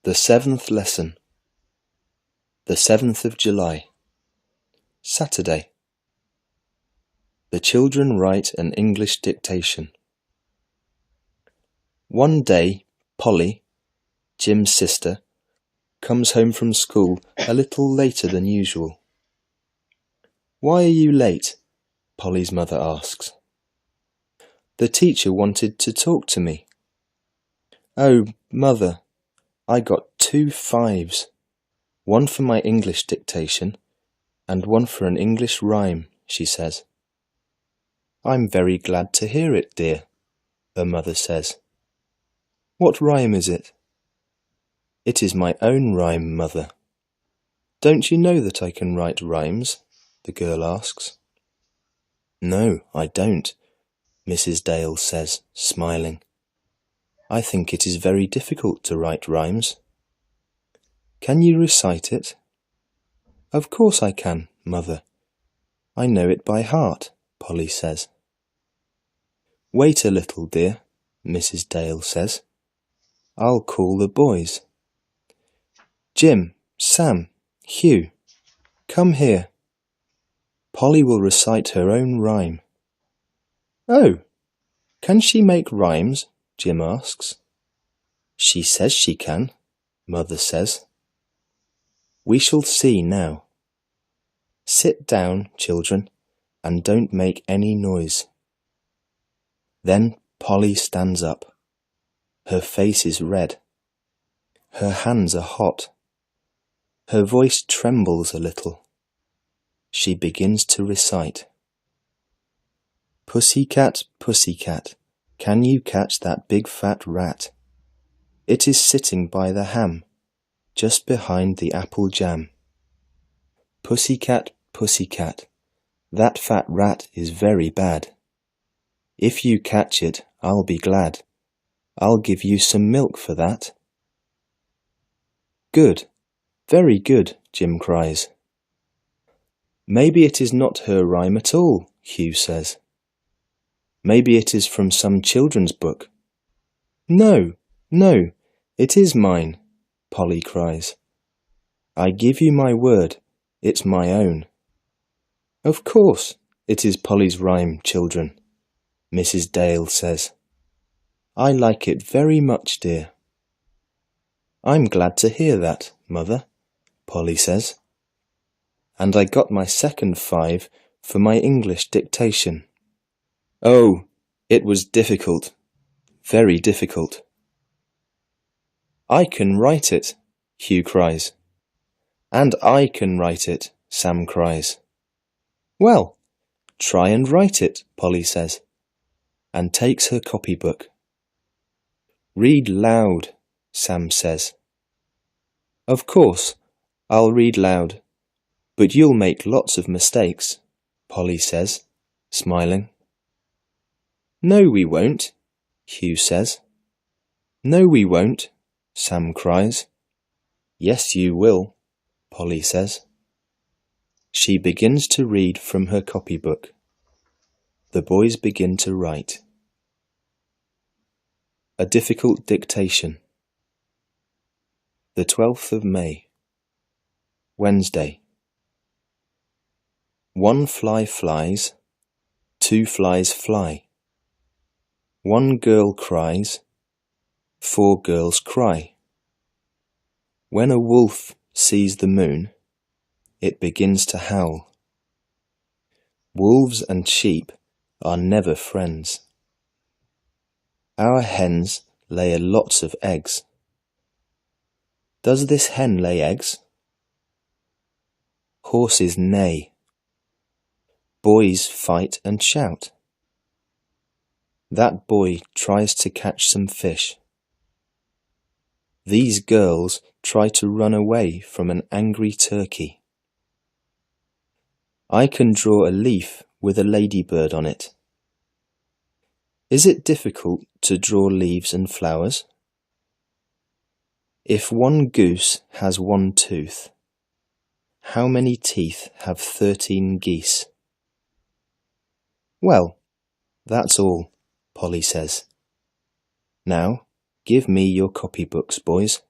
The 7th lesson. The 7th of July. Saturday. The children write an English dictation. One day, Polly, Jim's sister, comes home from school a little later than usual. "Why are you late?" Polly's mother asks. "The teacher wanted to talk to me." "Oh, Mother, I got 2 5s, one for my English dictation and one for an English rhyme," she says. "I'm very glad to hear it, dear," her mother says. "What rhyme is it?" "It is my own rhyme, Mother." "Don't you know that I can write rhymes?" the girl asks. "No, I don't," Mrs. Dale says, smiling. "I think it is very difficult to write rhymes." "Can you recite it?" "Of course I can, Mother. I know it by heart," Polly says. "Wait a little, dear," Mrs. Dale says. "I'll call the boys. Jim, Sam, Hugh, come here. Polly will recite her own rhyme." "Oh, can she make rhymes?" Jim asks. "She says she can," Mother says. "We shall see now. Sit down, children, and don't make any noise." Then Polly stands up. Her face is red. Her hands are hot. Her voice trembles a little. She begins to recite. "Pussycat, pussycat, can you catch that big fat rat? It is sitting by the ham, just behind the apple jam. Pussycat, pussycat, that fat rat is very bad. If you catch it, I'll be glad. I'll give you some milk for that." "Good, very good," Jim cries. "Maybe it is not her rhyme at all," Hugh says. "Maybe it is from some children's book." "No, no, it is mine," Polly cries. "I give you my word, it's my own." "Of course, it is Polly's rhyme, children," Mrs. Dale says. "I like it very much, dear." "I'm glad to hear that, Mother," Polly says. "And I got my second 5 for my English dictation. Oh, it was difficult, very difficult." "I can write it," Hugh cries. "And I can write it," Sam cries. "Well, try and write it," Polly says, and takes her copybook. "Read loud," Sam says. "Of course, I'll read loud, but you'll make lots of mistakes," Polly says, smiling. "No, we won't," Hugh says. "No, we won't," Sam cries. "Yes, you will," Polly says. She begins to read from her copybook. The boys begin to write. A difficult dictation. The 12th of May. Wednesday. 1 fly flies, 2 flies fly. 1 girl cries, 4 girls cry. When a wolf sees the moon, it begins to howl. Wolves and sheep are never friends. Our hens lay lots of eggs. Does this hen lay eggs? Horses neigh. Boys fight and shout. That boy tries to catch some fish. These girls try to run away from an angry turkey. I can draw a leaf with a ladybird on it. Is it difficult to draw leaves and flowers? If 1 goose has 1 tooth, how many teeth have 13 geese? Well, that's all, Polly says. Now, give me your copybooks, boys.